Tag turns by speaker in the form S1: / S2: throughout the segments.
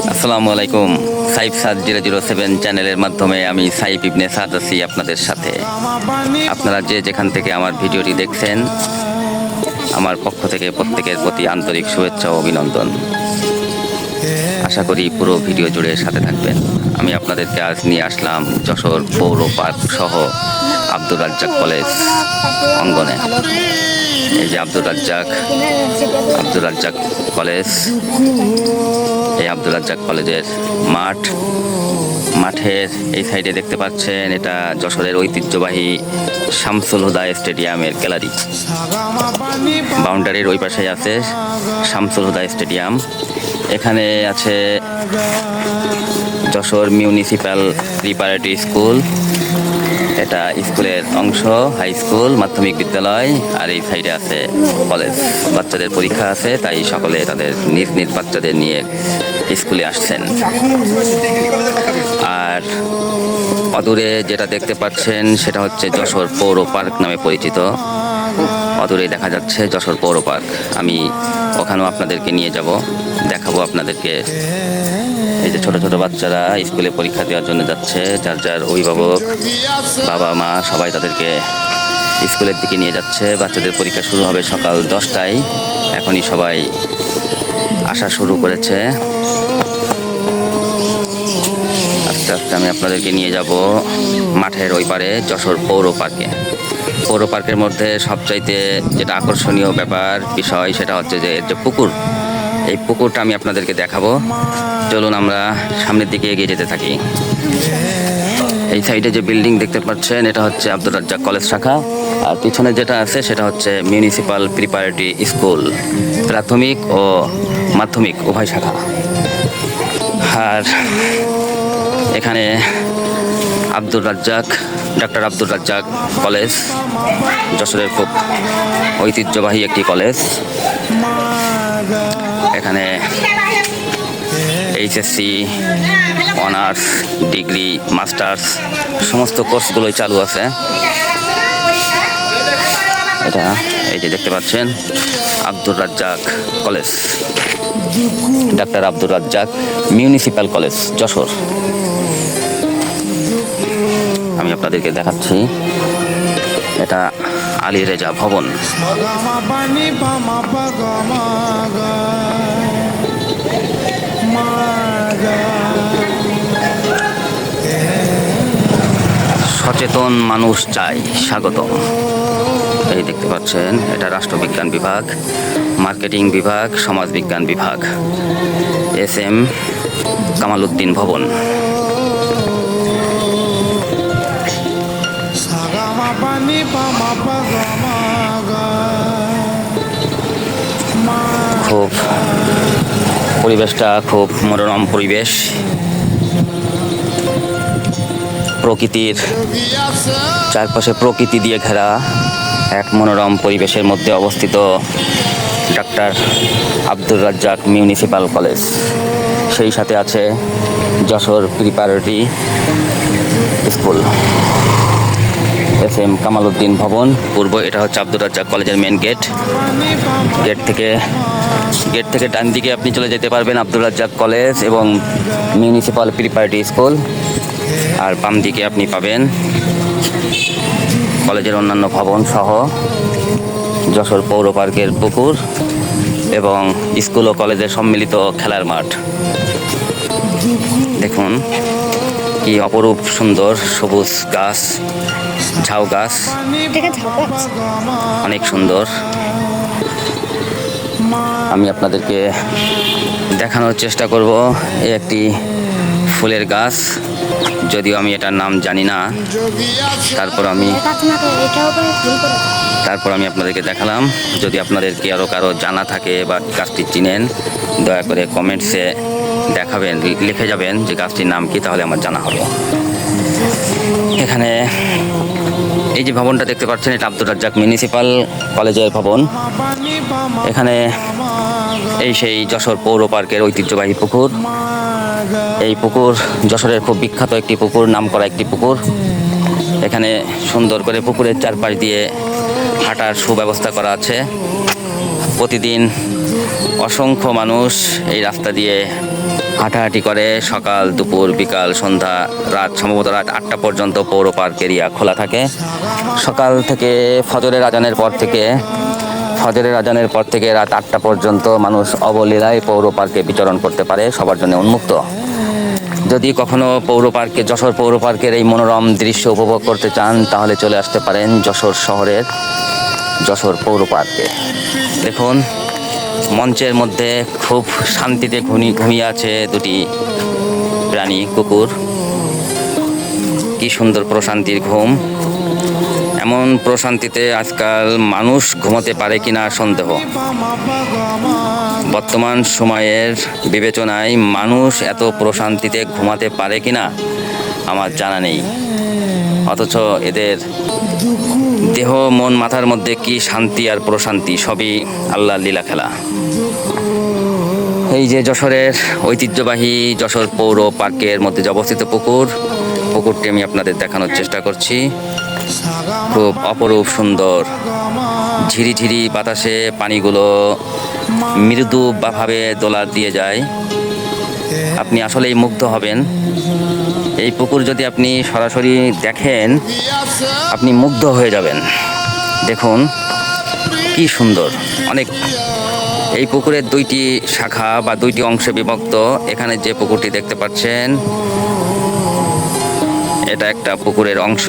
S1: আসসালামু আলাইকুম। সাইফ সাদ 007 চ্যানেলের মাধ্যমে আমি সাইফ ইবনে সাদ আছি আপনাদের সাথে। আপনারা যে যেখান থেকে আমার ভিডিওটি দেখছেন, আমার পক্ষ থেকে প্রত্যেকের প্রতি আন্তরিক শুভেচ্ছা ও অভিনন্দন। আশা করি পুরো ভিডিও জুড়ে সাথে থাকবেন। আমি আপনাদেরকে আজ নিয়ে আসলাম যশোর পৌর পার্ক সহ আব্দুর রাজ্জাক কলেজ অঙ্গনে। এই যে আব্দুর রাজ্জাক কলেজ, এই আব্দুর রাজ্জাক কলেজের মাঠের এই সাইডে দেখতে পাচ্ছেন, এটা যশোরের ঐতিহ্যবাহী শামসুল হুদা স্টেডিয়ামের গ্যালারি। বাউন্ডারির ওই পাশে আছে শামসুল হুদা স্টেডিয়াম। এখানে আছে যশোর মিউনিসিপ্যাল প্রিপারেটরি স্কুল, এটা স্কুলের অংশ, হাই স্কুল মাধ্যমিক বিদ্যালয়। আর এই সাইডে আছে কলেজ। বাচ্চাদের পরীক্ষা আছে, তাই সকলে তাদের নিজ নিজ বাচ্চাদের নিয়ে স্কুলে আসছেন। আর অদূরে যেটা দেখতে পাচ্ছেন সেটা হচ্ছে যশোর পৌর পার্ক নামে পরিচিত। অদূরে দেখা যাচ্ছে যশোর পৌর পার্ক। আমি ওখানেও আপনাদেরকে নিয়ে যাব, দেখাবো আপনাদেরকে। এই যে ছোট ছোট বাচ্চারা স্কুলে পরীক্ষা দেওয়ার জন্য যাচ্ছে, যার যার অভিভাবক, বাবা মা সবাই তাদেরকে স্কুলের দিকে নিয়ে যাচ্ছে। বাচ্চাদের পরীক্ষা শুরু হবে সকাল 10টায়। এখনই সবাই আসা শুরু করেছে। আস্তে আস্তে আমি আপনাদেরকে নিয়ে যাব মাঠের ওই পারে যশোর পৌর পার্কে। পৌর পার্কের মধ্যে সবচাইতে যেটা আকর্ষণীয় বিষয় সেটা হচ্ছে যে পুকুর। এই পুকুরটা আমি আপনাদেরকে দেখাবো। চলুন আমরা সামনের দিকে এগিয়ে যেতে থাকি। এই সাইডে যে বিল্ডিং দেখতে পাচ্ছেন, এটা হচ্ছে আব্দুর রাজ্জাক কলেজ শাখা। আর পিছনে যেটা আছে সেটা হচ্ছে মিউনিসিপ্যাল প্রিপারেটরি স্কুল, প্রাথমিক ও মাধ্যমিক উভয় শাখা। আর এখানে ডক্টর আব্দুর রাজ্জাক কলেজ, যশোরের খুব ঐতিহ্যবাহী একটি কলেজ। এখানে এইচএসসি, অনার্স, ডিগ্রি, মাস্টার্স সমস্ত কোর্সগুলোই চালু আছে। এটা এই যে দেখতে পাচ্ছেন Abdur Razzaq college, doctor Abdur Razzaq municipal college Jessore. আমি আপনাদেরকে দেখাচ্ছি, এটা আলী রেজা ভবন। সচেতন মানুষ চাই, স্বাগতম। এই দেখতে পাচ্ছেন, এটা রাষ্ট্রবিজ্ঞান বিভাগ, মার্কেটিং বিভাগ, সমাজবিজ্ঞান বিভাগ, SM কামাল উদ্দিন ভবন। খুব পরিবেশটা খুব মনোরম পরিবেশ। প্রকৃতির চারপাশে প্রকৃতি দিয়ে ঘেরা এক মনোরম পরিবেশের মধ্যে অবস্থিত doctor Abdur Razzaq municipal college. সেই সাথে আছে Jessore preparatory school, SM Kamal Uddin ভবন পূর্ব। এটা হচ্ছে আব্দুর রাজ্জাক কলেজের মেন গেট। গেট থেকে ডান দিকে আপনি চলে যেতে পারবেন আব্দুর রাজ্জাক কলেজ এবং মিউনিসিপ্যাল প্রিপারেটরি স্কুল। আর বাম দিকে আপনি পাবেন কলেজের অন্যান্য ভবন সহ যশোর পৌর পার্কের পুকুর এবং স্কুল ও কলেজের সম্মিলিত খেলার মাঠ। দেখুন কি অপরূপ সুন্দর সবুজ গাছ, ঝাউ গাছ, অনেক সুন্দর। আমি আপনাদেরকে দেখানোর চেষ্টা করব এই একটি ফুলের গাছ, যদিও আমি এটার নাম জানি না। তারপর আমি আপনাদেরকে দেখালাম। যদি আপনাদের কি আরও কারো জানা থাকে বা গাছটি চিনেন, দয়া করে কমেন্টসে লিখে যাবেন যে গাছটির নাম কি, তাহলে আমার জানা হবে। এখানে এই যে ভবনটা দেখতে পাচ্ছেন, এটা আব্দুর রাজ্জাক মিউনিসিপ্যাল কলেজের ভবন। এখানে সেই যশোর পৌর পার্কের ঐতিহ্যবাহী পুকুর। এই পুকুর যশোরের খুব বিখ্যাত একটি পুকুর, নামকরা একটি পুকুর। এখানে সুন্দর করে পুকুরের চারপাশ দিয়ে হাঁটার সুব্যবস্থা করা আছে। প্রতিদিন অসংখ্য মানুষ এই রাস্তা দিয়ে হাঁটাহাঁটি করে সকাল দুপুর বিকাল সন্ধ্যা রাত, সম্ভবত রাত 8টা পর্যন্ত পৌর পার্ক এরিয়া খোলা থাকে। সকাল থেকে ফজরের আজানের পর থেকে রাত 8টা পর্যন্ত মানুষ অবলীলায় পৌর পার্কে বিচরণ করতে পারে, সবার জন্য উন্মুক্ত। যদি কখনো যশোর পৌর পার্কের এই মনোরম দৃশ্য উপভোগ করতে চান তাহলে চলে আসতে পারেন যশোর শহরের যশোর পৌর পার্কে। দেখুন, মঞ্চের মধ্যে খুব শান্তিতে ঘুমিয়ে আছে দুটি প্রাণী কুকুর। কি সুন্দর প্রশান্তির ঘুম। এমন প্রশান্তিতে আজকাল মানুষ ঘুমাতে পারে কিনা সন্দেহ। বর্তমান সময়ের বিবেচনায় মানুষ এত প্রশান্তিতে ঘুমাতে পারে কিনা আমার জানা নেই, অথচ এদের দেহ মন মাথার মধ্যে কি শান্তি আর প্রশান্তি, সবই আল্লাহর লীলা খেলা। এই যে যশোরের ঐতিহ্যবাহী যশোর পৌর পার্কের মধ্যে যে অবস্থিত পুকুরটি আমি আপনাদের দেখানোর চেষ্টা করছি। খুব অপরূপ সুন্দর, ঝিরিঝিরি বাতাসে পানিগুলো মৃদু ভাবে দোলা দিয়ে যায়। আপনি আসলেই মুগ্ধ হবেন। এই পুকুর যদি আপনি সরাসরি দেখেন আপনি মুগ্ধ হয়ে যাবেন। দেখুন কি সুন্দর। এই পুকুরের 2টি শাখা বা 2টি অংশে বিভক্ত। এখানে যে পুকুরটি দেখতে পাচ্ছেন এটা একটা পুকুরের অংশ,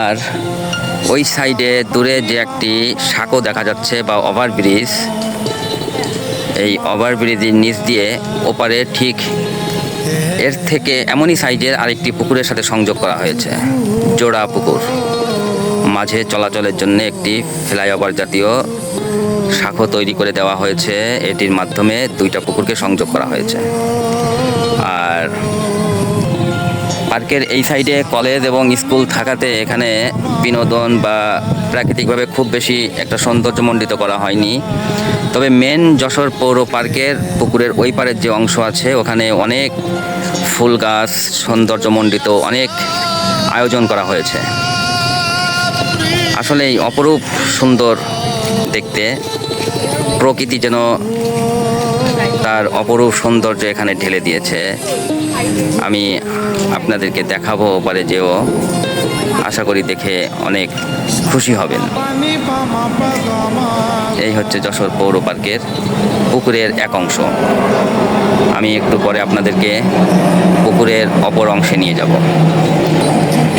S1: আর ওই সাইডে দূরে যে একটি সাঁকো দেখা যাচ্ছে বা ওভারব্রিজ, এই ওভারব্রিজের নিচ দিয়ে ওপারে ঠিক এর থেকে এমনই সাইজের আরেকটি পুকুরের সাথে সংযোগ করা হয়েছে। জোড়া পুকুর, মাঝে চলাচলের জন্য একটি ফ্লাইওভার জাতীয় সাঁকো তৈরি করে দেওয়া হয়েছে। এটির মাধ্যমে 2টা পুকুরকে সংযোগ করা হয়েছে। আর পার্কের এই সাইডে কলেজ এবং স্কুল থাকাতে এখানে বিনোদন বা প্রাকৃতিকভাবে খুব বেশি একটা সৌন্দর্যমণ্ডিত করা হয়নি। তবে মেন যশোর পৌর পার্কের পুকুরের ওই পারের যে অংশ আছে ওখানে অনেক ফুল গাছ, সৌন্দর্যমণ্ডিত অনেক আয়োজন করা হয়েছে। আসলেই অপরূপ সুন্দর দেখতে। প্রকৃতি যেন তার অপরূপ সৌন্দর্য এখানে ঢেলে দিয়েছে। আমি আপনাদেরকে দেখাবো পারে যেও, আশা করি দেখে অনেক খুশি হবেন। এই হচ্ছে যশোর পৌর পার্কের পুকুরের এক অংশ। আমি একটু পরে আপনাদেরকে পুকুরের অপর অংশে নিয়ে যাব,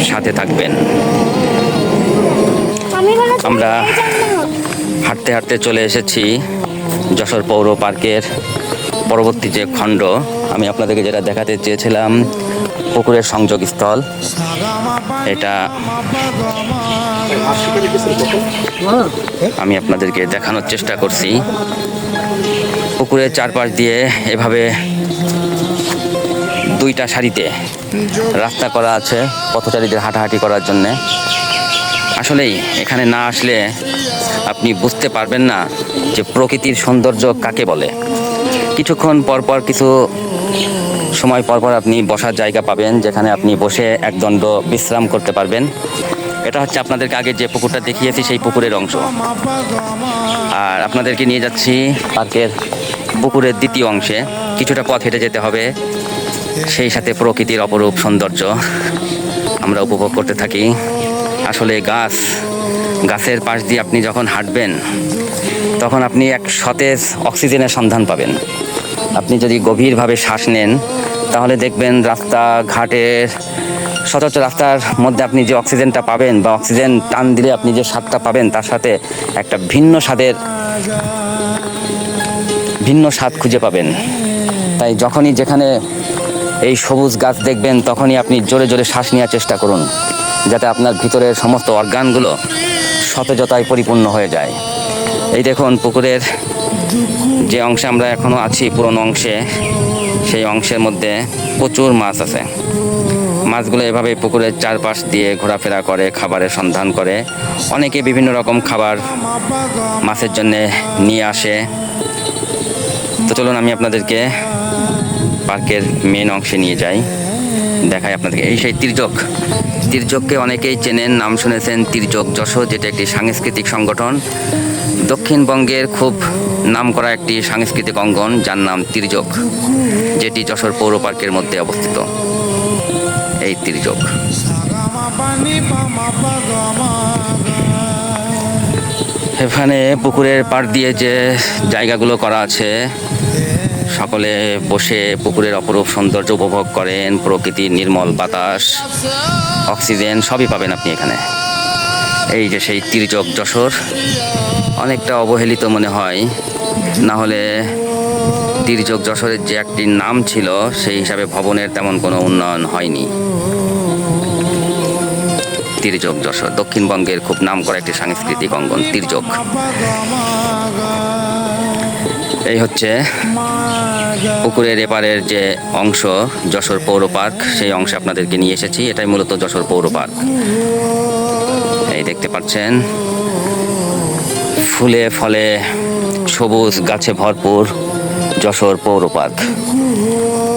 S1: সাথে থাকবেন। আমরা হাঁটতে হাঁটতে চলে এসেছি যশোর পৌর পার্কের পরবর্তী যে খণ্ড। আমি আপনাদেরকে যেটা দেখাতে চেয়েছিলাম পুকুরের সংযোগস্থল, এটা আমি আপনাদেরকে দেখানোর চেষ্টা করছি। পুকুরের চারপাশ দিয়ে এভাবে 2টা সারিতে রাস্তা করা আছে পথচারীদের হাঁটাহাঁটি করার জন্যে। আসলেই এখানে না আসলে আপনি বুঝতে পারবেন না যে প্রকৃতির সৌন্দর্য কাকে বলে। কিছুক্ষণ পরপর, কিছু সময় পরপর আপনি বসার জায়গা পাবেন যেখানে আপনি বসে একদণ্ড বিশ্রাম করতে পারবেন। এটা হচ্ছে আপনাদেরকে আগে যে পুকুরটা দেখিয়েছি সেই পুকুরের অংশ। আর আপনাদেরকে নিয়ে যাচ্ছি পার্কের পুকুরের দ্বিতীয় অংশে। কিছুটা পথ হেঁটে যেতে হবে, সেই সাথে প্রকৃতির অপরূপ সৌন্দর্য আমরা উপভোগ করতে থাকি। আসলে গাছের পাশ দিয়ে আপনি যখন হাঁটবেন তখন আপনি এক সতেজ অক্সিজেনের সন্ধান পাবেন। আপনি যদি গভীরভাবে শ্বাস নেন তাহলে দেখবেন রাস্তাঘাটের সচরাচর রাস্তার মধ্যে আপনি যে অক্সিজেনটা পাবেন বা অক্সিজেন টান দিলে আপনি যে স্বাদটা পাবেন তার সাথে একটা ভিন্ন স্বাদ খুঁজে পাবেন। তাই যখনই যেখানে এই সবুজ গাছ দেখবেন তখনই আপনি জোরে জোরে শ্বাস নেওয়ার চেষ্টা করুন, যাতে আপনার ভিতরের সমস্ত অর্গানগুলো সতেজতায় পরিপূর্ণ হয়ে যায়। এই দেখুন পুকুরের যে অংশে আমরা এখনও আছি, পুরনো অংশে, সেই অংশের মধ্যে প্রচুর মাছ আছে। মাছগুলো এভাবে পুকুরের চারপাশ দিয়ে ঘোরাফেরা করে, খাবারের সন্ধান করে। অনেকে বিভিন্ন রকম খাবার মাছের জন্যে নিয়ে আসে। তো চলুন আমি আপনাদেরকে পার্কের মেন অংশে নিয়ে যাই, দেখাই আপনাদেরকে। এই সেই তির্যককে অনেকেই চেনেন, নাম শুনেছেন তির্যক যশোর, যেটা একটি সাংস্কৃতিক সংগঠন। দক্ষিণবঙ্গের খুব নামকরা একটি সাংস্কৃতিক অঙ্গন যার নাম তির্যক, যেটি যশোর পৌর পার্কের মধ্যে অবস্থিত। এই তির্যক এখানে পুকুরের পাড় দিয়ে যে জায়গাগুলো করা আছে, সকলে বসে পুকুরের অপরূপ সৌন্দর্য উপভোগ করেন। প্রকৃতির নির্মল বাতাস, অক্সিজেন সবই পাবেন আপনি এখানে। এই যে সেই তির্যক যশোর, অনেকটা অবহেলিত মনে হয়, না হলে তির্যক যশোরের যে একটি নাম ছিল সেই হিসাবে ভবনের তেমন কোনো উন্নয়ন হয়নি। তির্যক যশোর দক্ষিণবঙ্গের খুব নামকরা একটি সাংস্কৃতিক অঙ্গন তির্যক। এই হচ্ছে পুকুরের এপারের যে অংশ যশোর পৌর পার্ক, সেই অংশে আপনাদেরকে নিয়ে এসেছি। এটাই মূলত যশোর পৌর পার্ক। এই দেখতে পাচ্ছেন ফুলে ফলে সবুজ গাছে ভরপুর যশোর পৌর পার্ক।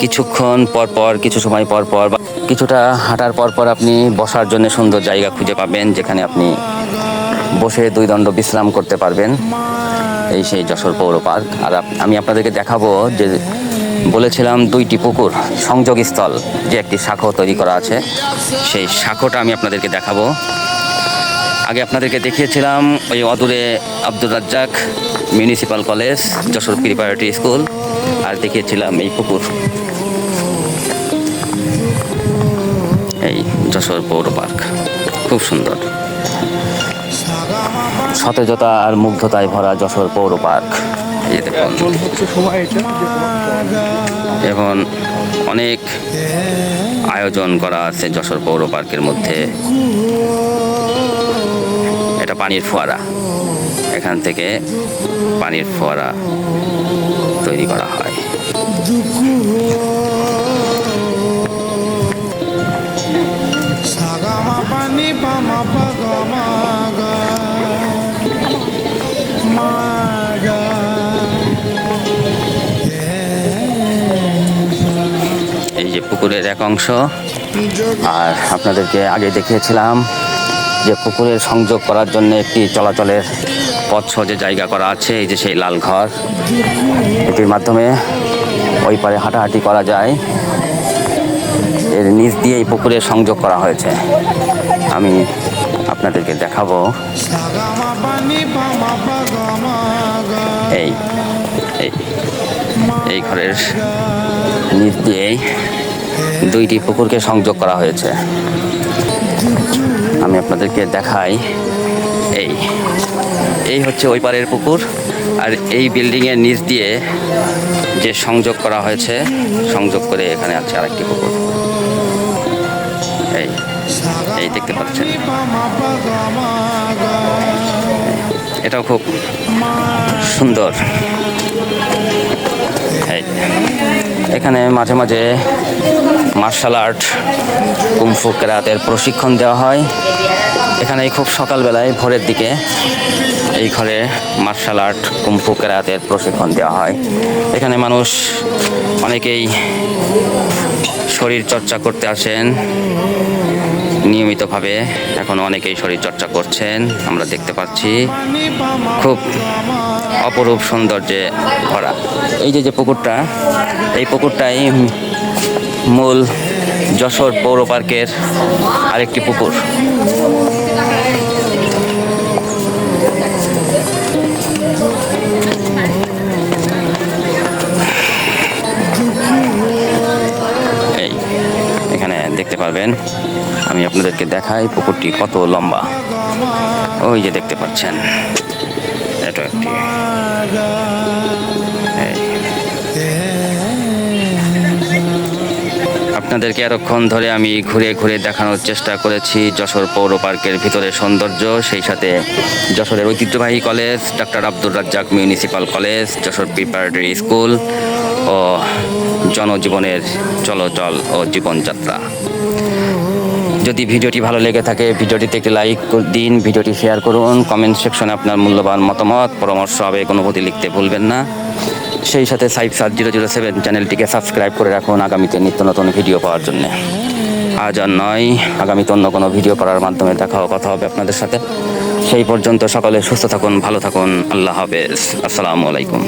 S1: কিছুক্ষণ পরপর, কিছু সময় পরপর, কিছুটা হাঁটার পরপর আপনি বসার জন্য সুন্দর জায়গা খুঁজে পাবেন, যেখানে আপনি বসে দুই দণ্ড বিশ্রাম করতে পারবেন। এই সেই যশোর পৌর পার্ক। আর আমি আপনাদেরকে দেখাবো যে বলেছিলাম দুইটি পুকুর সংযোগস্থল, যে একটি শাখো তৈরি করা আছে, সেই শাখোটা আমি আপনাদেরকে দেখাবো। আগে আপনাদেরকে দেখিয়েছিলাম ওই অদূরে Abdur Razzaq municipal college, Jessore preparatory school, আর দেখিয়েছিলাম এই পুকুর। এই যশোর পৌর পার্ক খুব সুন্দর, সতেজতা আর মুগ্ধতায় ভরা যশোর পৌর পার্ক। এই দেখুন, এখন অনেক আয়োজন করা আছে যশোর পৌর পার্কের মধ্যে। এটা পানির ফোয়ারা, এখান থেকে পানির ফোয়ারা তৈরি করা হয়। এই যে পুকুরের এক অংশ, আর আপনাদেরকে আগে দেখিয়েছিলাম যে পুকুরের সংযোগ করার জন্য একটি চলাচলের পথ সহজে জায়গা করা আছে। এই যে সেই লাল ঘর, এটির মাধ্যমে ওই পারে হাঁটাহাঁটি করা যায়। এর নিচ দিয়ে এই পুকুরের সংযোগ করা হয়েছে। আমি আপনাদেরকে দেখাবো। এই এই ঘরের নিচ দিয়ে দুইটি পুকুরকে সংযোগ করা হয়েছে। আমি আপনাদেরকে দেখাই। এই হচ্ছে ওই পারের পুকুর, আর এই বিল্ডিংয়ের নিচ দিয়ে যে সংযোগ করা হয়েছে, সংযোগ করে এখানে আছে আরেকটি পুকুর। এই দেখতে পাচ্ছেন, এটাও খুব সুন্দর। এখানে মাঝে মাঝে মার্শাল আর্ট, কুমফু কেরাতের প্রশিক্ষণ দেওয়া হয়। এখানে খুব সকালবেলায় ভোরের দিকে এই ঘরে মার্শাল আর্ট, কুমফু কেরাতের প্রশিক্ষণ দেওয়া হয়। এখানে মানুষ অনেকেই শরীর চর্চা করতে আসেন নিয়মিতভাবে। এখন অনেকেই শরীর চর্চা করছেন, আমরা দেখতে পাচ্ছি। খুব অপরূপ সৌন্দর্যে ভরা এই যে পুকুরটা, এই পুকুরটাই মূল যশোর পৌর পার্কের আরেকটি পুকুর। এখানে দেখতে পারবেন, আমি আপনাদেরকে দেখাই পুকুরটি কত লম্বা। ওই যে দেখতে পাচ্ছেন, এটা একটি আপনাদেরকে এতক্ষণ ধরে আমি ঘুরে ঘুরে দেখানোর চেষ্টা করেছি যশোর পৌর পার্কের ভিতরে সৌন্দর্য, সেই সাথে যশোরের ঐতিহ্যবাহী college doctor Abdur Razzaq municipal college, Jessore preparatory school ও জনজীবনের চলাচল ও জীবনযাত্রা। যদি ভিডিওটি ভালো লেগে থাকে ভিডিওটিতে একটি লাইক দিন, ভিডিওটি শেয়ার করুন, কমেন্ট সেকশনে আপনার মূল্যবান মতামত, পরামর্শ, আবেগ, অনুভূতি লিখতে ভুলবেন না। সেই সাথে 57007 চ্যানেলটিকে সাবস্ক্রাইব করে রাখুন আগামীতে নিত্য নতুন ভিডিও পাওয়ার জন্য। আজ আর নয়, আগামীতে অন্য কোনো ভিডিও করার মাধ্যমে কথা হবে আপনাদের সাথে। সেই পর্যন্ত সকলে সুস্থ থাকুন, ভালো থাকুন। আল্লাহ হাফেজ। আসসালামু আলাইকুম।